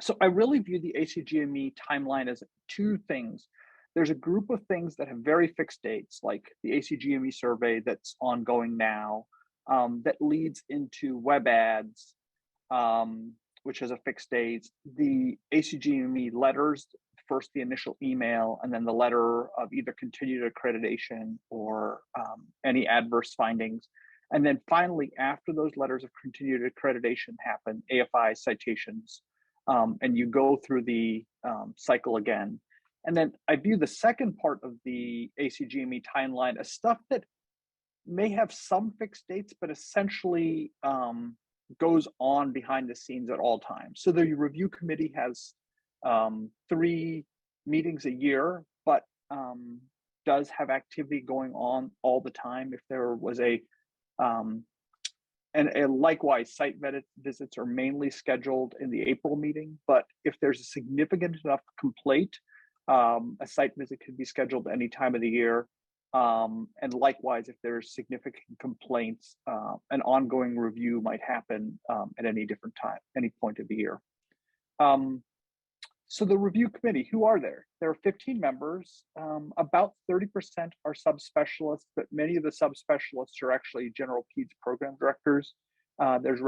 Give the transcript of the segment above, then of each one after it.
So I really view the ACGME timeline as two things. There's a group of things that have very fixed dates, like the ACGME survey that's ongoing now, that leads into web ads, which has a fixed date. The ACGME letters, first the initial email, and then the letter of either continued accreditation or any adverse findings. And then finally, after those letters of continued accreditation happen, AFI citations, and you go through the cycle again. And then I view the second part of the ACGME timeline as stuff that may have some fixed dates, but essentially goes on behind the scenes at all times. So the review committee has 3 meetings a year, but does have activity going on all the time. If there was and likewise, site visits are mainly scheduled in the April meeting, but if there's a significant enough complaint, a site visit could be scheduled any time of the year. And likewise, if there's significant complaints, an ongoing review might happen at any different time, any point of the year. So the review committee, who are there? There are 15 members. About 30% are subspecialists, but many of the subspecialists are actually general peds program directors. There's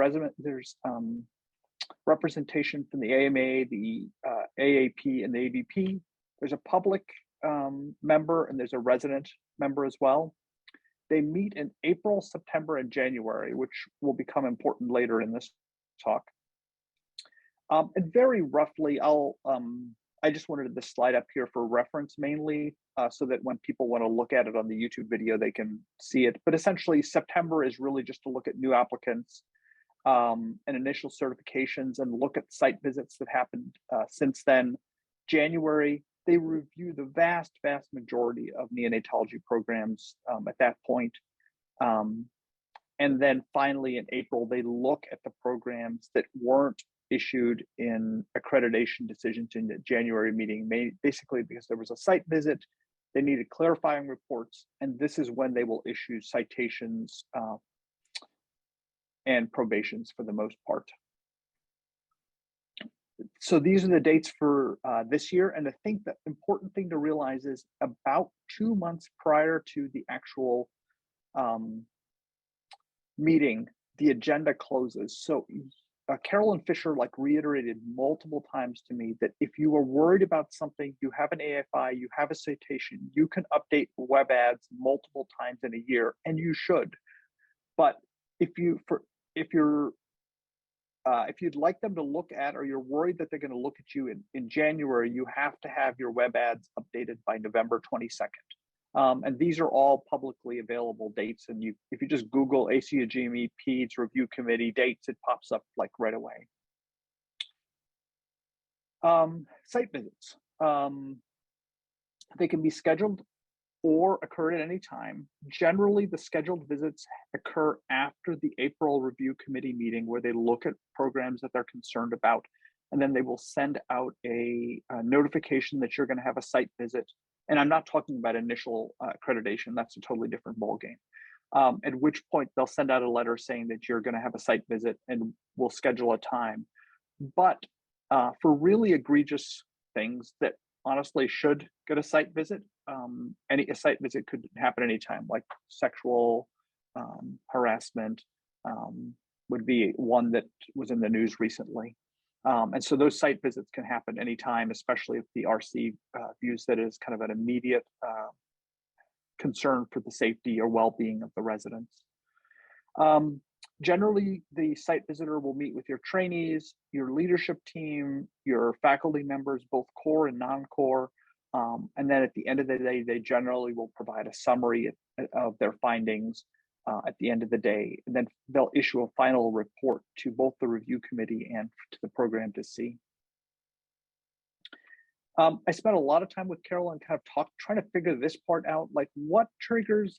representation from the AMA, the AAP, and the AVP. There's a public member, and there's a resident member as well. They meet in April, September, and January, which will become important later in this talk. And very roughly, I just wanted this slide up here for reference mainly, so that when people want to look at it on the YouTube video, they can see it. But essentially, September is really just to look at new applicants and initial certifications and look at site visits that happened since then. January, they review the vast majority of neonatology programs at that point. And then finally, in April, they look at the programs that weren't issued in accreditation decisions in the January meeting, basically because there was a site visit, they needed clarifying reports, and this is when they will issue citations and probations for the most part. So these are the dates for this year, and I think the important thing to realize is about 2 months prior to the actual meeting, the agenda closes. So Carolyn Fisher reiterated multiple times to me that if you are worried about something, you have an AFI, you have a citation, you can update web ads multiple times in a year, and you should. But if you'd like them to look at, or you're worried that they're going to look at you in January, you have to have your web ads updated by November 22nd. And these are all publicly available dates. And if you just Google ACGME PEDS Review Committee dates, it pops up right away. Site visits. They can be scheduled or occur at any time. Generally, the scheduled visits occur after the April Review Committee meeting, where they look at programs that they're concerned about, and then they will send out a notification that you're going to have a site visit. And I'm not talking about initial accreditation, that's a totally different ballgame. At which point they'll send out a letter saying that you're going to have a site visit and we'll schedule a time. But for really egregious things that honestly should get a site visit, a site visit could happen anytime, like sexual harassment would be one that was in the news recently. And so those site visits can happen anytime, especially if the RC views that as kind of an immediate concern for the safety or well-being of the residents. Generally, the site visitor will meet with your trainees, your leadership team, your faculty members, both core and non-core. And then at the end of the day, they generally will provide a summary of their findings at the end of the day, and then they'll issue a final report to both the review committee and to the program to see. I spent a lot of time with Carolyn kind of trying to figure this part out, what triggers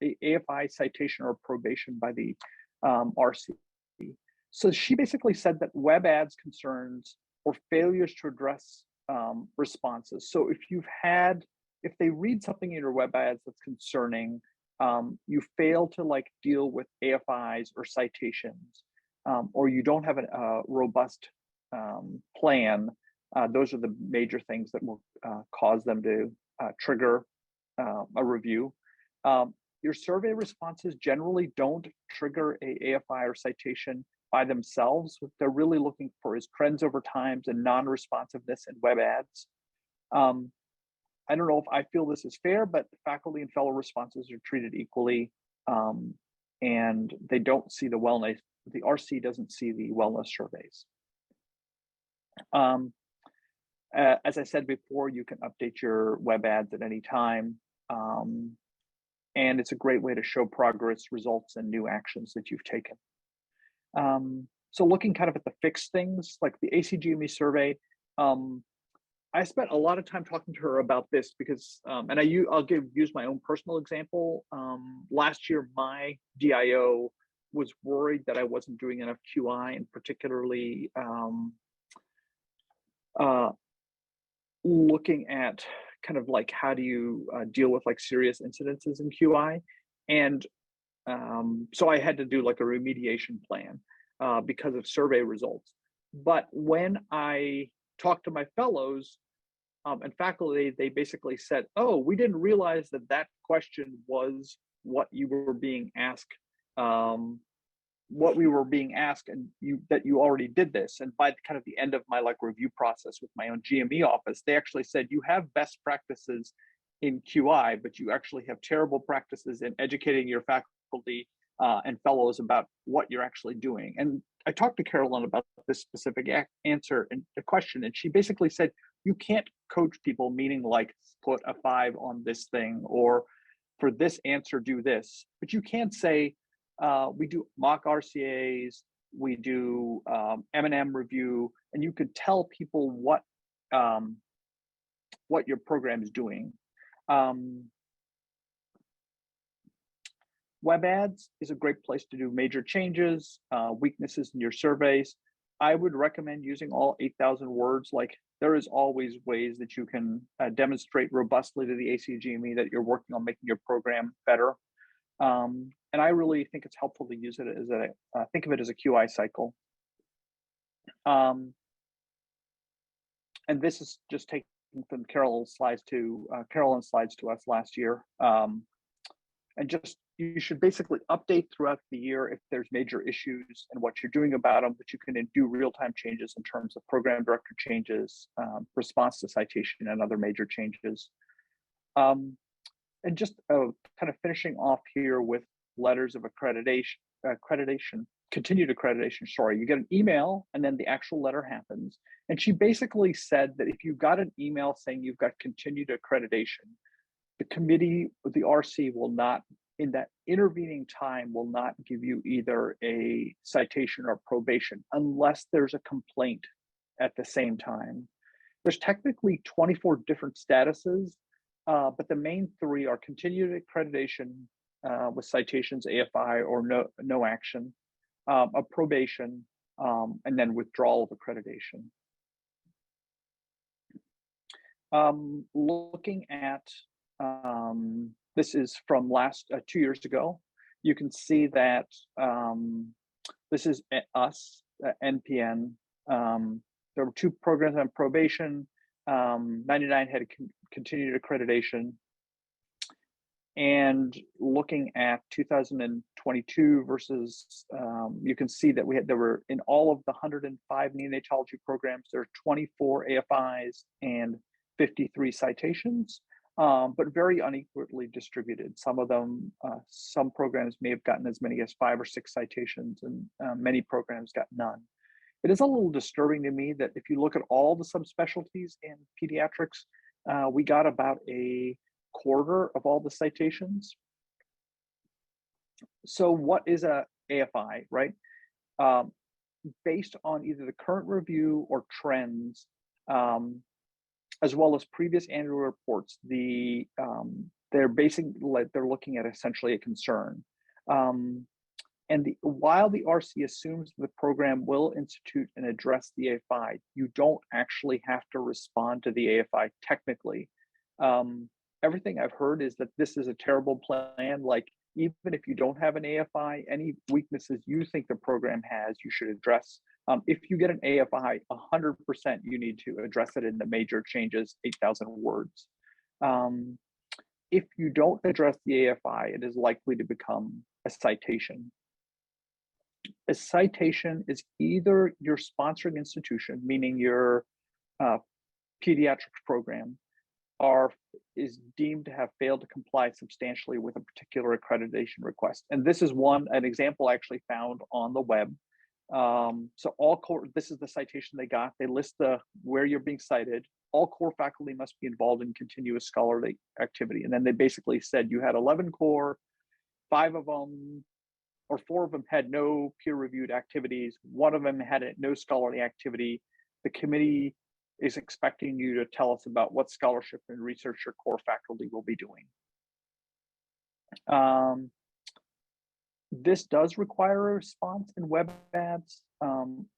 the AFI citation or probation by the RC. So she basically said that web ads concerns or failures to address responses. So if they read something in your web ads that's concerning, you fail to deal with AFIs or citations, or you don't have a robust plan, those are the major things that will cause them to trigger a review. Your survey responses generally don't trigger a AFI or citation by themselves. What they're really looking for is trends over times and non-responsiveness in web ads. I don't know if I feel this is fair, but faculty and fellow responses are treated equally, and they don't see the wellness, the RC doesn't see the wellness surveys. As I said before, you can update your web ads at any time. And it's a great way to show progress, results, and new actions that you've taken. So looking kind of at the fixed things, like the ACGME survey, I spent a lot of time talking to her about this because, and I'll use my own personal example. Last year, my DIO was worried that I wasn't doing enough QI, and particularly looking at kind of like how do you deal with like serious incidences in QI. And so I had to do like a remediation plan because of survey results. But when I talked to my fellows and faculty, they basically said, oh, we didn't realize that that question was what you were being asked, what we were being asked, and that you already did this. And by kind of the end of my like review process with my own GME office, they actually said, you have best practices in QI, but you actually have terrible practices in educating your faculty and fellows about what you're actually doing. And I talked to Carolyn about this specific answer and the question, and she basically said, you can't coach people, meaning like put a 5 on this thing, or for this answer, do this. But you can't say, we do mock RCAs, we do M&M review, and you could tell people what your program is doing. Web ads is a great place to do major changes, weaknesses in your surveys. I would recommend using all 8,000 words. Like, there is always ways that you can demonstrate robustly to the ACGME that you're working on making your program better. And I really think it's helpful to use it as think of it as a QI cycle. And this is just taken from Carolyn's slides to us last year. And just, you should basically update throughout the year if there's major issues and what you're doing about them, but you can do real-time changes in terms of program director changes, response to citation, and other major changes. And just kind of finishing off here with letters of continued accreditation, sorry, you get an email and then the actual letter happens. And she basically said that if you got an email saying you've got continued accreditation, the committee, the RC will not, in that intervening time, will not give you either a citation or probation unless there's a complaint at the same time. There's technically 24 different statuses, but the main 3 are continued accreditation with citations, AFI, or no action, a probation, and then withdrawal of accreditation. Looking at, this is from last 2 years ago, you can see that this is us, NPN. There were 2 programs on probation, 99 had continued accreditation. And looking at 2022 versus, you can see that there were, in all of the 105 neonatology programs, there are 24 AFIs and 53 citations, but very unequally distributed. Some of them, some programs may have gotten as many as 5 or 6 citations, and many programs got none. It is a little disturbing to me that if you look at all the subspecialties in pediatrics, we got about a quarter of all the citations. So what is a AFI, right? Based on either the current review or trends, as well as previous annual reports, they're looking at essentially a concern. And while the RC assumes the program will institute and address the AFI, you don't actually have to respond to the AFI technically. Everything I've heard is that this is a terrible plan. Like, even if you don't have an AFI, any weaknesses you think the program has, you should address If you get an AFI, 100% you need to address it in the major changes, 8,000 words. If you don't address the AFI, it is likely to become a citation. A citation is either your sponsoring institution, meaning your pediatrics program, is deemed to have failed to comply substantially with a particular accreditation request. And this is an example I actually found on the web. So this is the citation they got. They list where you're being cited. All core faculty must be involved in continuous scholarly activity. And then they basically said you had 11 core, 5 of them or 4 of them had no peer-reviewed activities. 1 of them had no scholarly activity. The committee is expecting you to tell us about what scholarship and research your core faculty will be doing. This does require a response in web ads.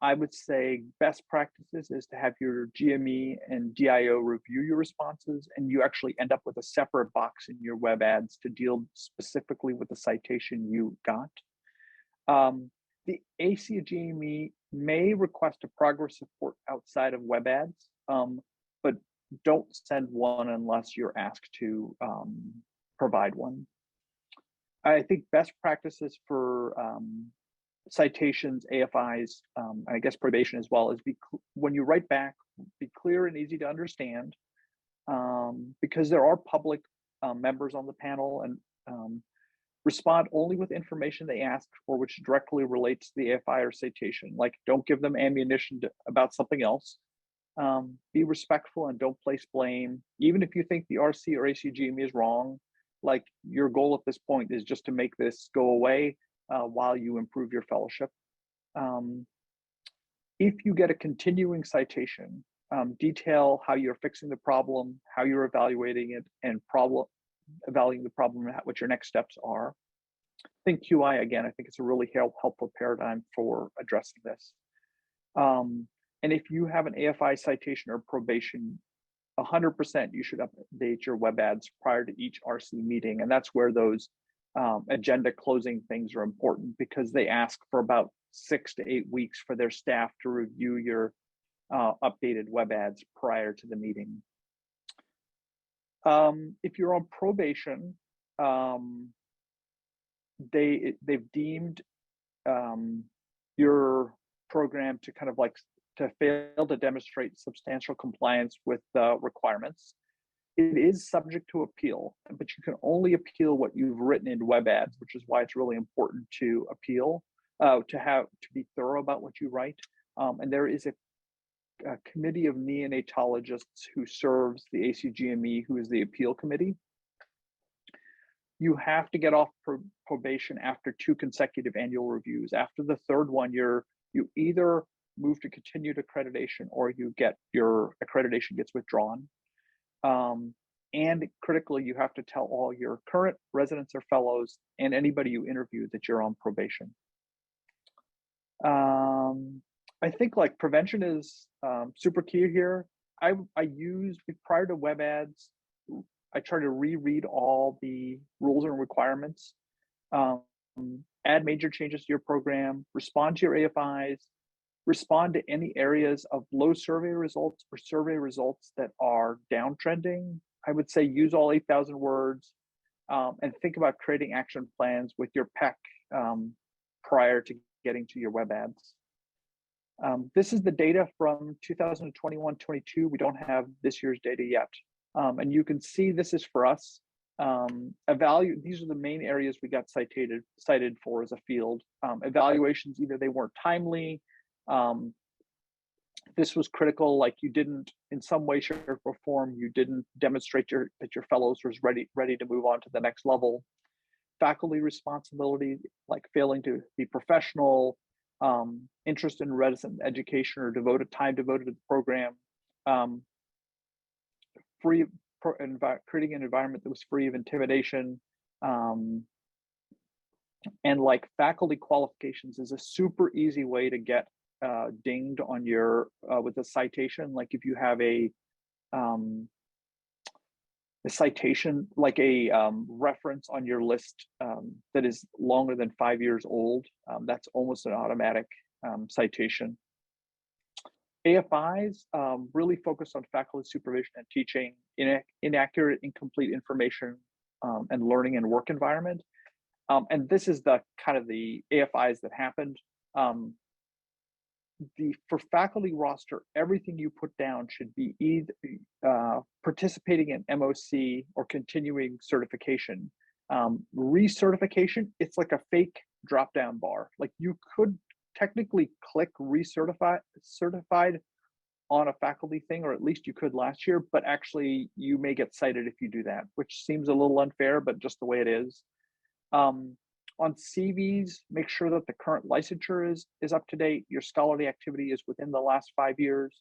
I would say best practices is to have your GME and DIO review your responses, and you actually end up with a separate box in your web ads to deal specifically with the citation you got. The ACGME may request a progress report outside of web ads, but don't send one unless you're asked to provide one. I think best practices for citations, AFIs, and I guess probation as well, is when you write back, be clear and easy to understand, because there are public members on the panel, and respond only with information they ask for which directly relates to the AFI or citation. Like, don't give them ammunition about something else. Be respectful and don't place blame. Even if you think the RC or ACGME is wrong, like, your goal at this point is just to make this go away while you improve your fellowship. If you get a continuing citation, detail how you're fixing the problem, how you're evaluating it, and evaluating the problem, what your next steps are. I think QI, again, I think it's a really helpful paradigm for addressing this. And if you have an AFI citation or probation, 100% you should update your web ads prior to each RC meeting. And that's where those agenda closing things are important, because they ask for about 6 to 8 weeks for their staff to review your updated web ads prior to the meeting. If you're on probation, they've deemed your program to kind of like to fail to demonstrate substantial compliance with the requirements. It is subject to appeal, but you can only appeal what you've written in web ads, which is why it's really important to appeal, to be thorough about what you write. And there is a committee of neonatologists who serves the ACGME, who is the appeal committee. You have to get off probation after 2 consecutive annual reviews. After the 3rd one, you either move to continued accreditation or your accreditation gets withdrawn. And critically, you have to tell all your current residents or fellows and anybody you interview that you're on probation. I think like prevention is super key here. Prior to web ads, I try to reread all the rules and requirements, add major changes to your program, respond to your AFIs, respond to any areas of low survey results or survey results that are downtrending. I would say use all 8,000 words, and think about creating action plans with your PEC prior to getting to your web ads. This is the data from 2021-22. We don't have this year's data yet. And you can see this is for us. These are the main areas we got cited for as a field. Evaluations, either they weren't timely, this was critical, like you didn't, in some way, shape, or form, you didn't demonstrate that your fellows was ready to move on to the next level. Faculty responsibility, like failing to be professional, interest in resident education or time devoted to the program, creating an environment that was free of intimidation, and like faculty qualifications is a super easy way to get dinged on your with a citation. Like if you have a citation, like a reference on your list that is longer than 5 years old, that's almost an automatic citation. AFIs really focus on faculty supervision and teaching inaccurate, incomplete information and learning and work environment. And this is the kind of the AFIs that happened. For faculty roster, everything you put down should be either participating in MOC or continuing certification. Recertification, it's like a fake drop-down bar. Like you could technically click certified on a faculty thing, or at least you could last year, but actually you may get cited if you do that, which seems a little unfair, but just the way it is. On CVs, make sure that the current licensure is up to date. Your scholarly activity is within the last 5 years.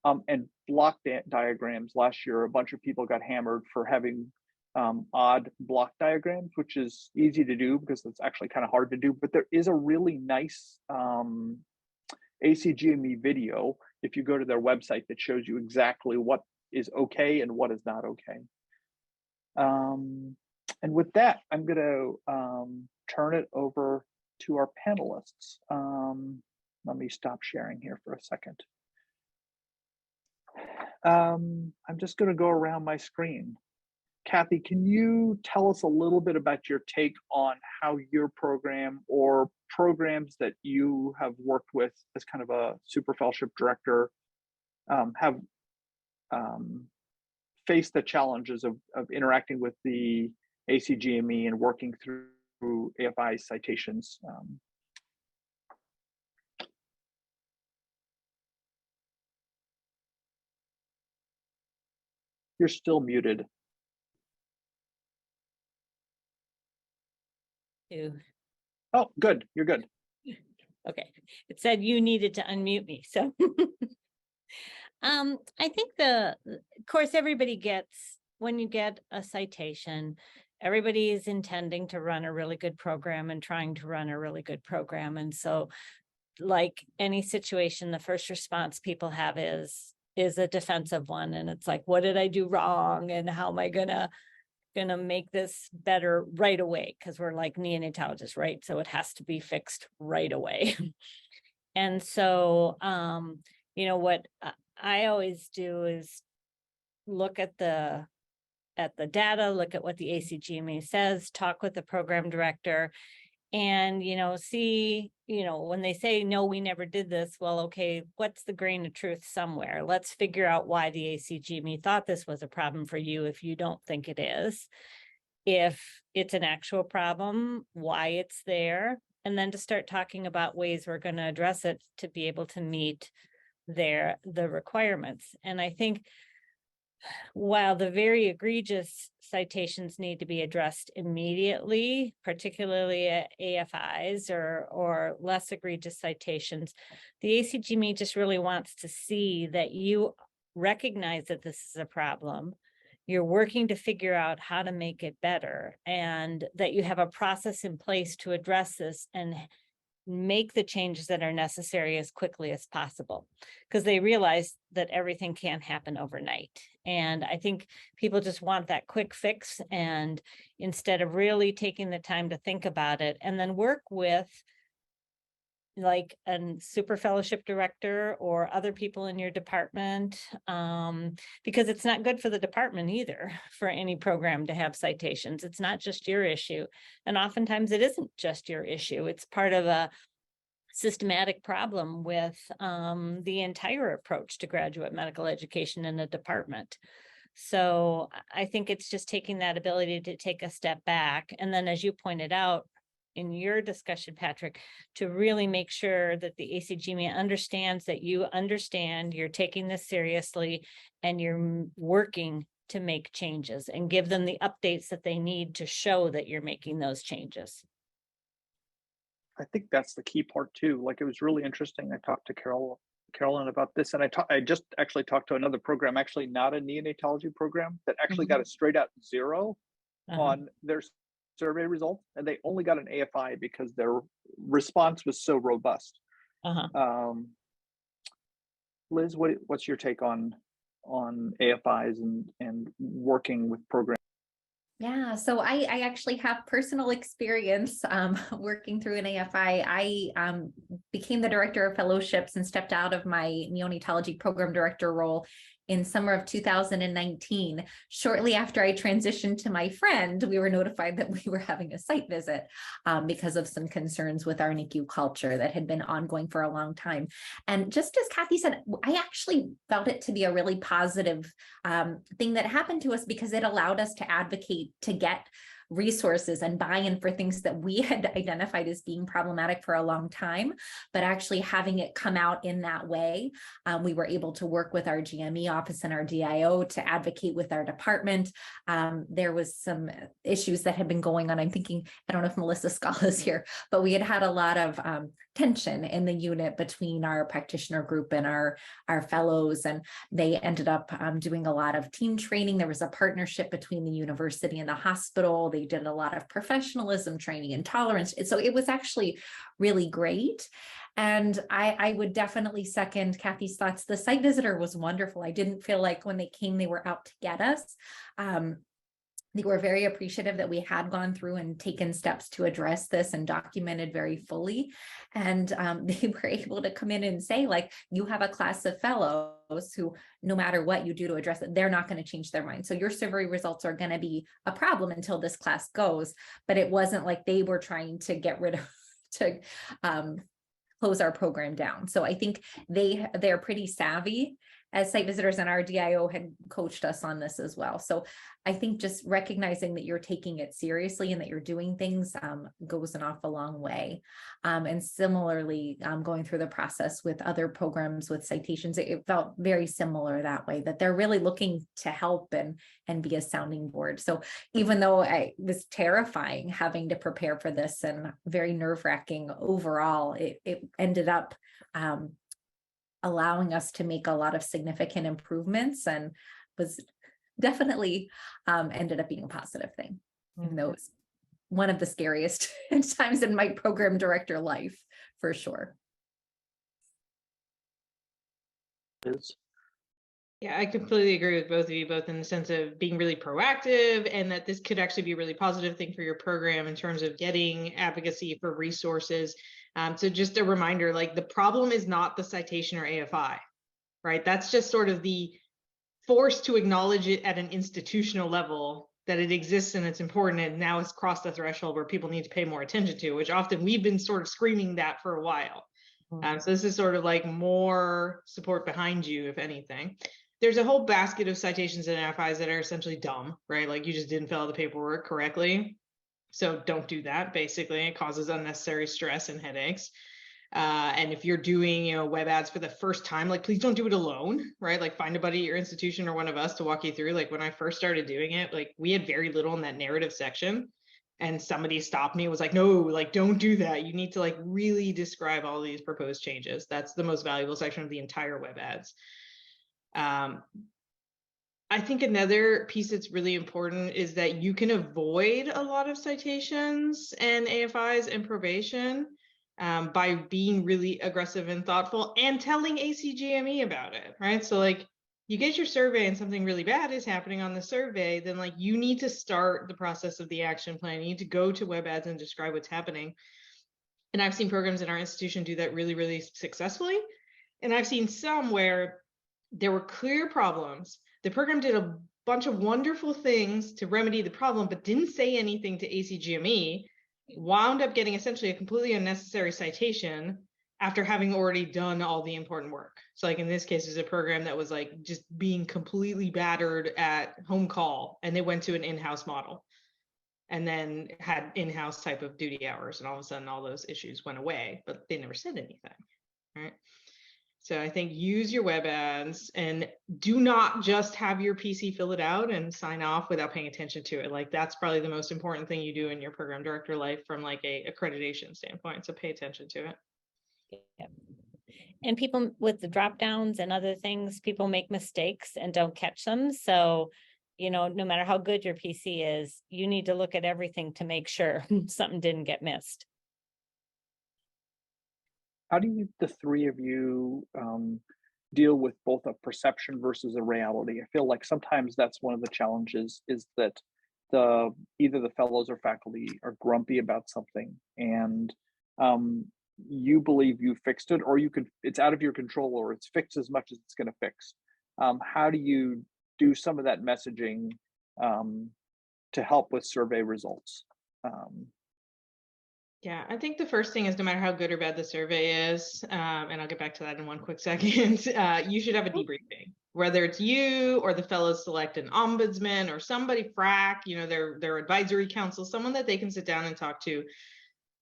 And block diagrams, last year, a bunch of people got hammered for having odd block diagrams, which is easy to do because it's actually kind of hard to do, but there is a really nice ACGME video, if you go to their website, that shows you exactly what is okay and what is not okay. And with that, I'm going to turn it over to our panelists. Let me stop sharing here for a second. I'm just going to go around my screen. Kathy, can you tell us a little bit about your take on how your program or programs that you have worked with as kind of a super fellowship director have faced the challenges of interacting with the ACGME and working through AFI citations? You're still muted. Oh, good. You're good. Okay. It said you needed to unmute me. So I think of course, everybody gets, when you get a citation, everybody is intending to run a really good program and trying to run a really good program. And so like any situation, the first response people have is a defensive one. And it's like, what did I do wrong? And how am I gonna make this better right away? Because we're like neonatologists, right? So it has to be fixed right away. And so, you know, what I always do is look at the data, look at what the ACGME says, talk with the program director, and, you know, see, you know, when they say, no, we never did this, well, okay, what's the grain of truth somewhere? Let's figure out why the ACGME thought this was a problem for you if you don't think it is. If it's an actual problem, why it's there, and then to start talking about ways we're going to address it to be able to meet the requirements. And I think while the very egregious citations need to be addressed immediately, particularly at AFIs or less egregious citations, the ACGME just really wants to see that you recognize that this is a problem, you're working to figure out how to make it better, and that you have a process in place to address this and make the changes that are necessary as quickly as possible, because they realize that everything can't happen overnight. And I think people just want that quick fix, and instead of really taking the time to think about it and then work with like a super fellowship director or other people in your department, because it's not good for the department either for any program to have citations. It's not just your issue. And oftentimes it isn't just your issue. It's part of a systematic problem with the entire approach to graduate medical education in the department. So I think it's just taking that ability to take a step back. And then, as you pointed out in your discussion, Patrick, to really make sure that the ACGME understands that you understand, you're taking this seriously, and you're working to make changes and give them the updates that they need to show that you're making those changes. I think that's the key part too. Like, it was really interesting. I talked to Carolyn about this, and I just actually talked to another program, actually not a neonatology program, that actually got a straight out 0 on their survey results, and they only got an AFI because their response was so robust. Liz, what's your take on AFIs and working with programs? Yeah, so I actually have personal experience working through an AFI. I became the director of fellowships and stepped out of my neonatology program director role in summer of 2019. Shortly after I transitioned to my friend, we were notified that we were having a site visit because of some concerns with our NICU culture that had been ongoing for a long time. And just as Kathy said, I actually felt it to be a really positive thing that happened to us because it allowed us to advocate to get resources and buy-in for things that we had identified as being problematic for a long time, but actually having it come out in that way. We were able to work with our GME office and our DIO to advocate with our department. There was some issues that had been going on. I'm thinking, I don't know if Melissa Scala is here, but we had a lot of tension in the unit between our practitioner group and our fellows, and they ended up doing a lot of team training. There was a partnership between the university and the hospital. They did a lot of professionalism training and tolerance. So it was actually really great. And I would definitely second Kathy's thoughts. The site visitor was wonderful. I didn't feel like when they came, they were out to get us. They were very appreciative that we had gone through and taken steps to address this and documented very fully. And they were able to come in and say, like, you have a class of fellows who, no matter what you do to address it, they're not going to change their mind. So your survey results are going to be a problem until this class goes. But it wasn't like they were trying to get rid of, to close our program down. So I think they're pretty savvy as site visitors, and our DIO had coached us on this as well. So I think just recognizing that you're taking it seriously and that you're doing things goes an awful long way. And similarly, going through the process with other programs with citations, it felt very similar that way, that they're really looking to help and be a sounding board. So even though it was terrifying having to prepare for this and very nerve-wracking overall, it ended up allowing us to make a lot of significant improvements, and was definitely ended up being a positive thing, even though it was one of the scariest times in my program director life, for sure. Yeah, I completely agree with both of you, both in the sense of being really proactive and that this could actually be a really positive thing for your program in terms of getting advocacy for resources. So just a reminder, like, the problem is not the citation or AFI, right? That's just sort of the force to acknowledge it at an institutional level, that it exists and it's important, and now it's crossed the threshold where people need to pay more attention to, which often we've been sort of screaming that for a while. So this is sort of like more support behind you, if anything. There's a whole basket of citations and AFIs that are essentially dumb, right? Like, you just didn't fill out the paperwork correctly. So don't do that. Basically, it causes unnecessary stress and headaches. And if you're doing, web ads for the first time, like, please don't do it alone, right? Like, find a buddy at your institution or one of us to walk you through. Like, when I first started doing it, like, we had very little in that narrative section. And somebody stopped me and was like, no, like, don't do that. You need to, like, really describe all these proposed changes. That's the most valuable section of the entire web ads. I think another piece that's really important is that you can avoid a lot of citations and AFIs and probation by being really aggressive and thoughtful and telling ACGME about it, right? So, like, you get your survey and something really bad is happening on the survey, then, like, you need to start the process of the action plan. You need to go to web ads and describe what's happening. And I've seen programs in our institution do that really, really successfully. And I've seen some where there were clear problems. The program did a bunch of wonderful things to remedy the problem, but didn't say anything to ACGME, wound up getting essentially a completely unnecessary citation after having already done all the important work. So, like, in this case, is a program that was, like, just being completely battered at home call, and they went to an in-house model and then had in-house type of duty hours, and all of a sudden all those issues went away, but they never said anything, right? So I think use your web ads, and do not just have your PC fill it out and sign off without paying attention to it. Like, that's probably the most important thing you do in your program director life from, like, a accreditation standpoint. So pay attention to it. Yep. And people with the drop downs and other things, people make mistakes and don't catch them. So, no matter how good your PC is, you need to look at everything to make sure something didn't get missed. How do you, the three of you, deal with both a perception versus a reality? I feel like sometimes that's one of the challenges, is that either the fellows or faculty are grumpy about something, and you believe you fixed it, or it's out of your control, or it's fixed as much as it's going to fix. How do you do some of that messaging to help with survey results? Yeah, I think the first thing is, no matter how good or bad the survey is, and I'll get back to that in one quick second, you should have a debriefing. Whether it's you or the fellows select an ombudsman or somebody FRAC, their advisory council, someone that they can sit down and talk to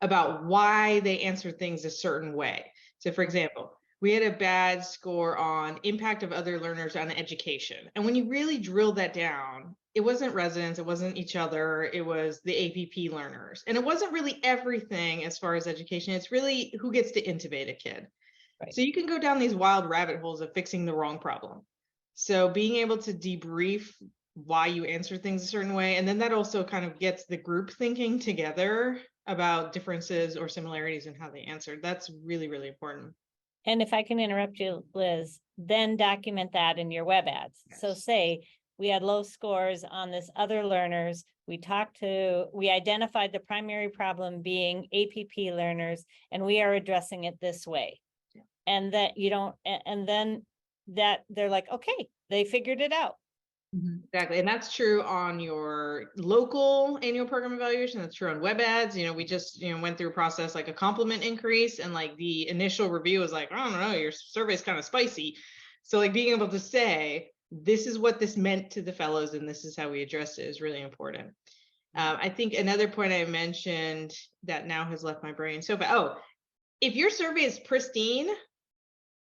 about why they answer things a certain way. So for example, we had a bad score on impact of other learners on education. And when you really drill that down, it wasn't residents, it wasn't each other, it was the APP learners. And it wasn't really everything as far as education, it's really who gets to intubate a kid. Right. So you can go down these wild rabbit holes of fixing the wrong problem. So being able to debrief why you answer things a certain way, and then that also kind of gets the group thinking together about differences or similarities in how they answered. That's really, really important. And if I can interrupt you, Liz, then document that in your web ads. Yes. So say we had low scores on this other learners. We identified the primary problem being APP learners, and we are addressing it this way. Yeah. And then that they're like, okay, they figured it out. Exactly. And that's true on your local annual program evaluation. That's true on web ads. We just, went through a process like a compliment increase, and like the initial review was like, I don't know, your survey is kind of spicy. So like being able to say, this is what this meant to the fellows and this is how we addressed it is really important. I think another point I mentioned that now has left my brain. If your survey is pristine,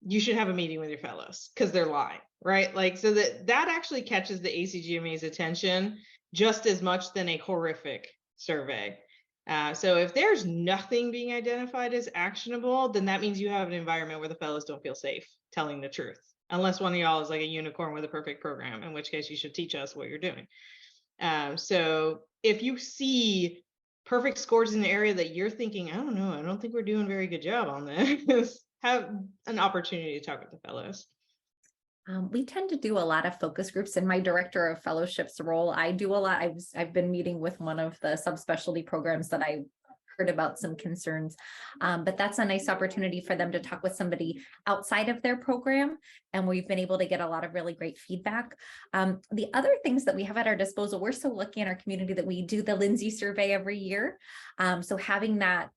you should have a meeting with your fellows because they're lying, right? Like, so that actually catches the ACGME's attention just as much than a horrific survey. So if there's nothing being identified as actionable, then that means you have an environment where the fellows don't feel safe telling the truth, unless one of y'all is like a unicorn with a perfect program, in which case you should teach us what you're doing. So if you see perfect scores in the area that you're thinking, I don't know, I don't think we're doing a very good job on this, have an opportunity to talk with the fellows. We tend to do a lot of focus groups. In my director of fellowships role, I do a lot. I've been meeting with one of the subspecialty programs that I heard about some concerns, but that's a nice opportunity for them to talk with somebody outside of their program, and we've been able to get a lot of really great feedback. The other things that we have at our disposal, we're so lucky in our community that we do the Lindsay survey every year. So having that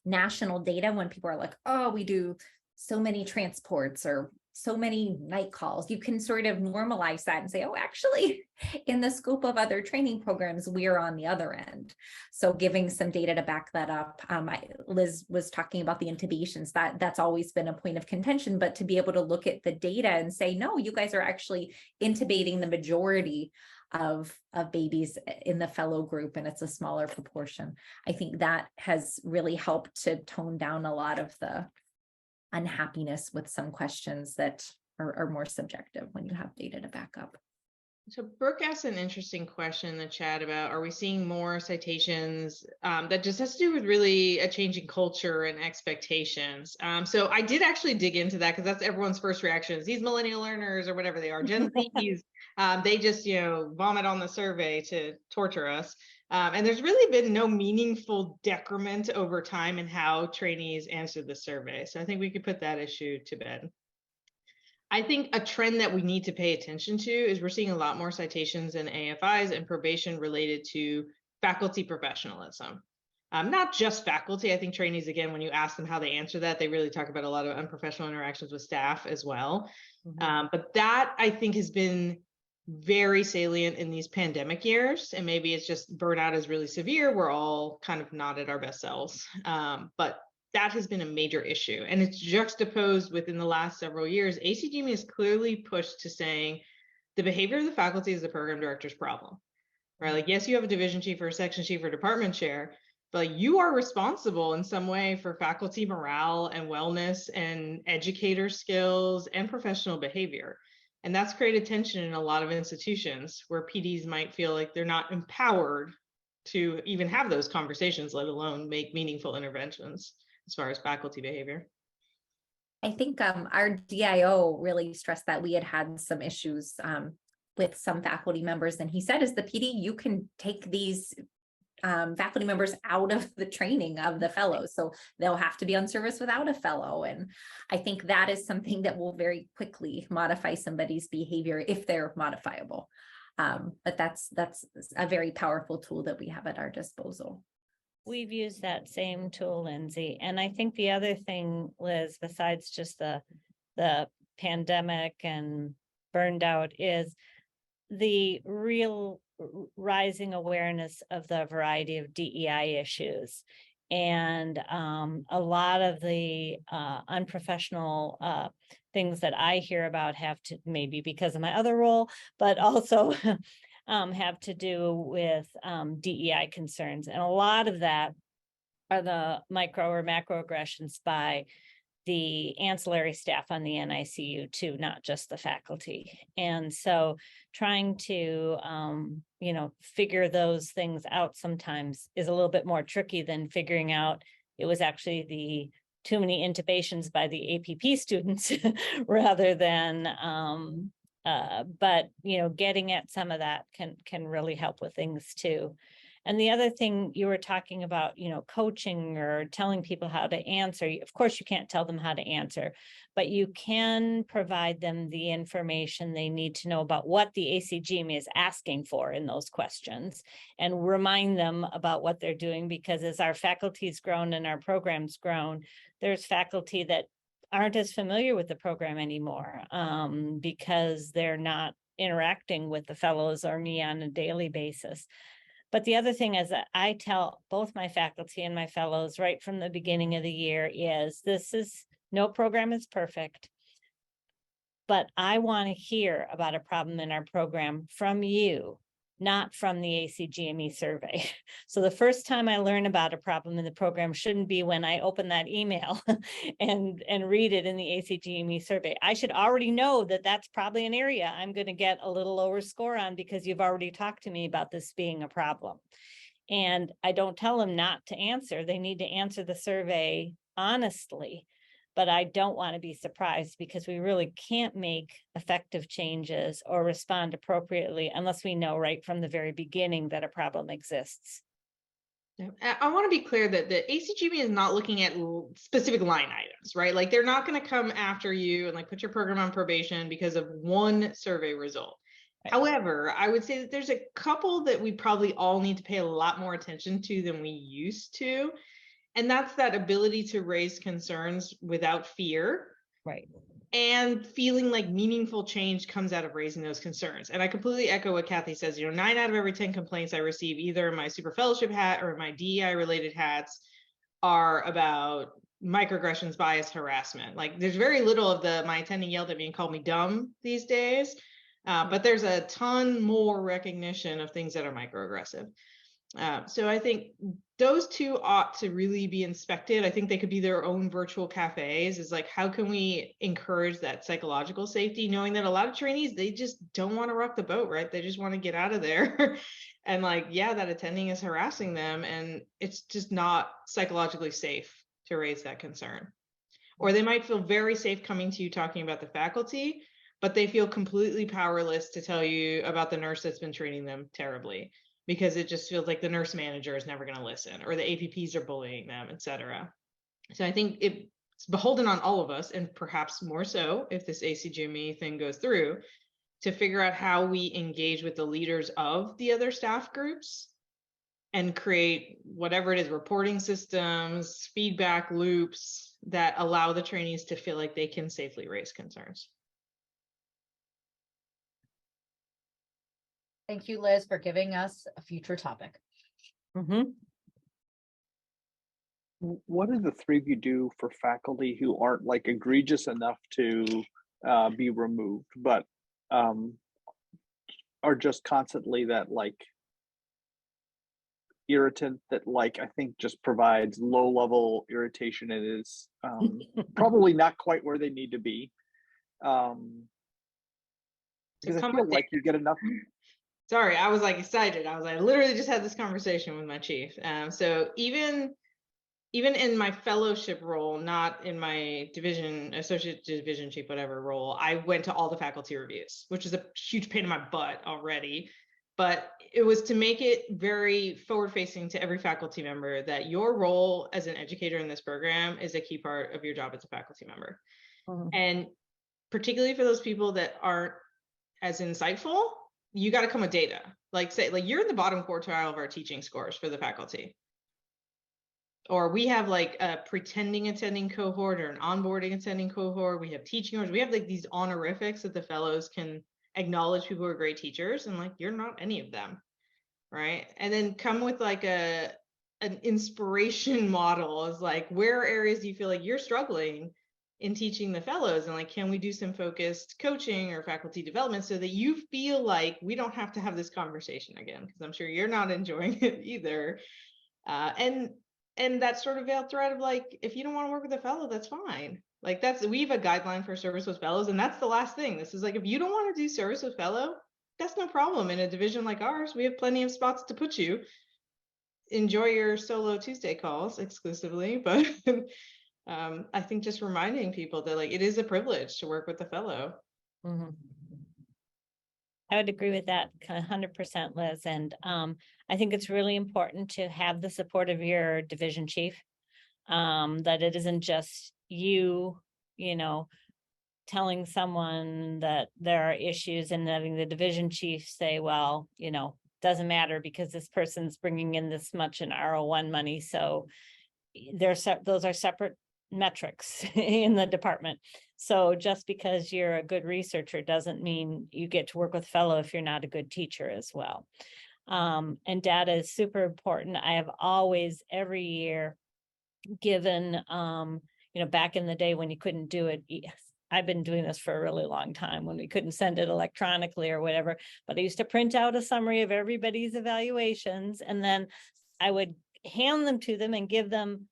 national data when people are like, oh, we do so many transports or so many night calls, you can sort of normalize that and say, oh, actually, in the scope of other training programs, we're on the other end. So giving some data to back that up. Liz was talking about the intubations, that's always been a point of contention, but to be able to look at the data and say, no, you guys are actually intubating the majority of babies in the fellow group, and it's a smaller proportion. I think that has really helped to tone down a lot of the unhappiness with some questions that are more subjective when you have data to back up. So Brooke asked an interesting question in the chat about, are we seeing more citations? That just has to do with really a change in culture and expectations. So I did actually dig into that because that's everyone's first reaction is these millennial learners or whatever they are, Gen Zs, they just, vomit on the survey to torture us. And there's really been no meaningful decrement over time in how trainees answer the survey. So I think we could put that issue to bed. I think a trend that we need to pay attention to is we're seeing a lot more citations and AFIs and probation related to faculty professionalism. Not just faculty. I think trainees, again, when you ask them how they answer that, they really talk about a lot of unprofessional interactions with staff as well. But that, I think, has been very salient in these pandemic years. And maybe it's just burnout is really severe. We're all kind of not at our best selves. But that has been a major issue, and it's juxtaposed within the last several years. ACGME has clearly pushed to saying the behavior of the faculty is the program director's problem, right? Like, yes, you have a division chief or a section chief or department chair, but you are responsible in some way for faculty morale and wellness and educator skills and professional behavior. And that's created tension in a lot of institutions where PDs might feel like they're not empowered to even have those conversations, let alone make meaningful interventions as far as faculty behavior. I think our DIO really stressed that we had some issues with some faculty members. And he said, as the PD, you can take these faculty members out of the training of the fellows. So they'll have to be on service without a fellow. And I think that is something that will very quickly modify somebody's behavior if they're modifiable. But that's a very powerful tool that we have at our disposal. We've used that same tool, Lindsay. And I think the other thing, Liz, besides just the pandemic and burned out, is the real rising awareness of the variety of DEI issues. And a lot of the unprofessional things that I hear about have to, maybe because of my other role, but also have to do with DEI concerns. And a lot of that are the micro or macroaggressions by the ancillary staff on the NICU too, not just the faculty. And so trying to, figure those things out sometimes is a little bit more tricky than figuring out it was actually the too many intubations by the APP students rather than, but getting at some of that can really help with things too. And the other thing you were talking about, coaching or telling people how to answer. Of course, you can't tell them how to answer, but you can provide them the information they need to know about what the ACGME is asking for in those questions, and remind them about what they're doing, because as our faculty's grown and our program's grown, there's faculty that aren't as familiar with the program anymore because they're not interacting with the fellows or me on a daily basis. But the other thing is that I tell both my faculty and my fellows right from the beginning of the year is no program is perfect, but I want to hear about a problem in our program from you, not from the ACGME survey. So the first time I learn about a problem in the program shouldn't be when I open that email and read it in the ACGME survey. I should already know that that's probably an area I'm going to get a little lower score on because you've already talked to me about this being a problem. And I don't tell them not to answer. They need to answer the survey honestly. But I don't want to be surprised, because we really can't make effective changes or respond appropriately unless we know right from the very beginning that a problem exists. I want to be clear that the ACGME is not looking at specific line items, right? Like they're not going to come after you and like put your program on probation because of one survey result. Right. However, I would say that there's a couple that we probably all need to pay a lot more attention to than we used to. And that's that ability to raise concerns without fear. Right. And feeling like meaningful change comes out of raising those concerns. And I completely echo what Kathy says. 9 out of every 10 complaints I receive, either in my super fellowship hat or my DEI related hats, are about microaggressions, bias, harassment. Like there's very little of my attending yelled at me and called me dumb these days. But there's a ton more recognition of things that are microaggressive. So I think those two ought to really be inspected. I think they could be their own virtual cafes. Is like, how can we encourage that psychological safety, knowing that a lot of trainees, they just don't want to rock the boat, right? They just want to get out of there. And like, yeah, that attending is harassing them, and it's just not psychologically safe to raise that concern. Or they might feel very safe coming to you talking about the faculty, but they feel completely powerless to tell you about the nurse that's been treating them terribly, because it just feels like the nurse manager is never going to listen, or the APPs are bullying them, et cetera. So I think it's beholden on all of us, and perhaps more so if this ACGME thing goes through, to figure out how we engage with the leaders of the other staff groups and create whatever it is, reporting systems, feedback loops that allow the trainees to feel like they can safely raise concerns. Thank you, Liz, for giving us a future topic. Mm-hmm. What do the three of you do for faculty who aren't like egregious enough to be removed, but are just constantly that like irritant that like I think just provides low level irritation and is probably not quite where they need to be? Because I feel like you get enough. Sorry, I was like excited. I literally just had this conversation with my chief. So even even in my fellowship role, not in my division, associate division chief, whatever role, I went to all the faculty reviews, which is a huge pain in my butt already. But it was to make it very forward facing to every faculty member that your role as an educator in this program is a key part of your job as a faculty member. And particularly for those people that aren't as insightful, you got to come with data. Like say, like you're in the bottom quartile of our teaching scores for the faculty. Or we have like a pretending attending cohort or an onboarding attending cohort. We have teaching cohorts. We have like these honorifics that the fellows can acknowledge people who are great teachers, and like you're not any of them, right? And then come with like an inspiration model is like, where are areas do you feel like you're struggling in teaching the fellows, and like, can we do some focused coaching or faculty development so that you feel like we don't have to have this conversation again, because I'm sure you're not enjoying it either. And that sort of veiled thread of like, if you don't want to work with a fellow, that's fine. Like we have a guideline for service with fellows, and that's the last thing. This is like, if you don't want to do service with fellow, that's no problem. In a division like ours, we have plenty of spots to put you. Enjoy your solo Tuesday calls exclusively, but I think just reminding people that like it is a privilege to work with a fellow. I would agree with that 100%, Liz. And I think it's really important to have the support of your division chief, that it isn't just you know, telling someone that there are issues and having the division chief say, well, you know, doesn't matter because this person's bringing in this much in RO1 money. So those are separate metrics in the department. So just because you're a good researcher doesn't mean you get to work with fellow if you're not a good teacher as well. And data is super important. I have always every year given, you know, back in the day when you couldn't do it, I've been doing this for a really long time when we couldn't send it electronically or whatever, but I used to print out a summary of everybody's evaluations, and then I would hand them to them and give them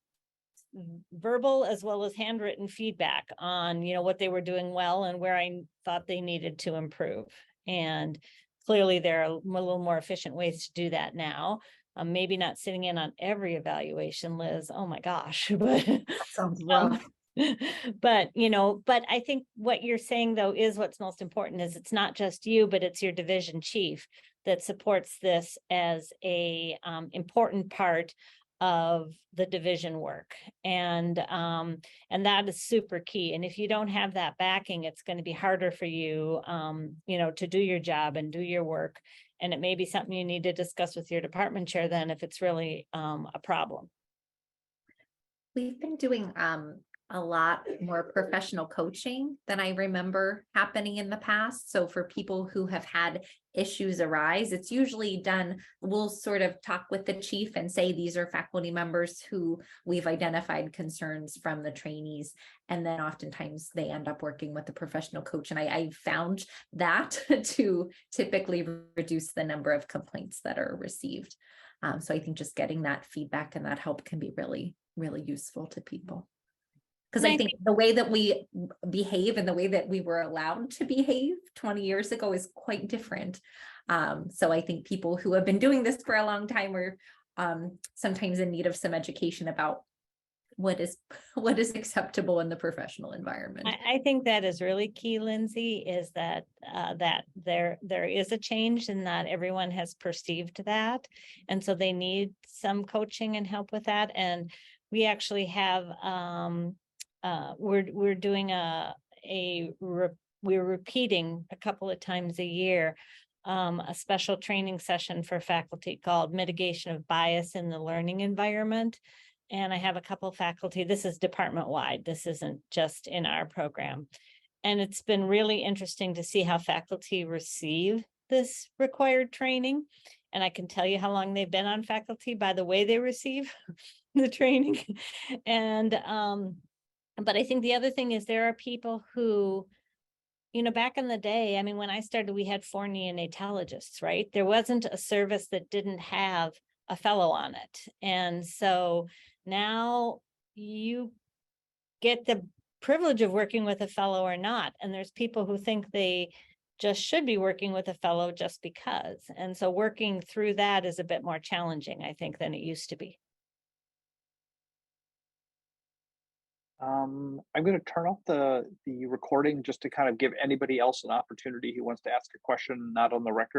verbal as well as handwritten feedback on, you know, what they were doing well and where I thought they needed to improve. And clearly there are a little more efficient ways to do that now. Maybe not sitting in on every evaluation, Liz. Oh my gosh. But Sounds rough. but you know, but I think what you're saying though is what's most important is it's not just you, but it's your division chief that supports this as a important part of the division work. And that is super key. And if you don't have that backing, it's going to be harder for you, you know, to do your job and do your work. And it may be something you need to discuss with your department chair then if it's really a problem. We've been doing a lot more professional coaching than I remember happening in the past. So for people who have had issues arise, it's usually done, we'll sort of talk with the chief and say, these are faculty members who we've identified concerns from the trainees. And then oftentimes they end up working with the professional coach. And I found that to typically reduce the number of complaints that are received. So I think just getting that feedback and that help can be really, really useful to people. Because I think the way that we behave and the way that we were allowed to behave 20 years ago is quite different. So I think people who have been doing this for a long time are sometimes in need of some education about what is acceptable in the professional environment. I think that is really key, Lindsay, is that that there is a change and that everyone has perceived that. And so they need some coaching and help with that. And we actually have we're doing we're repeating a couple of times a year a special training session for faculty called Mitigation of Bias in the Learning Environment. And I have a couple of faculty, this is department wide, this isn't just in our program. And it's been really interesting to see how faculty receive this required training. And I can tell you how long they've been on faculty by the way they receive the training. And but I think the other thing is there are people who, you know, back in the day, I mean, when I started, we had 4 neonatologists, right? There wasn't a service that didn't have a fellow on it. And so now you get the privilege of working with a fellow or not. And there's people who think they just should be working with a fellow just because. And so working through that is a bit more challenging, I think, than it used to be. I'm going to turn off the recording just to kind of give anybody else an opportunity who wants to ask a question not on the record.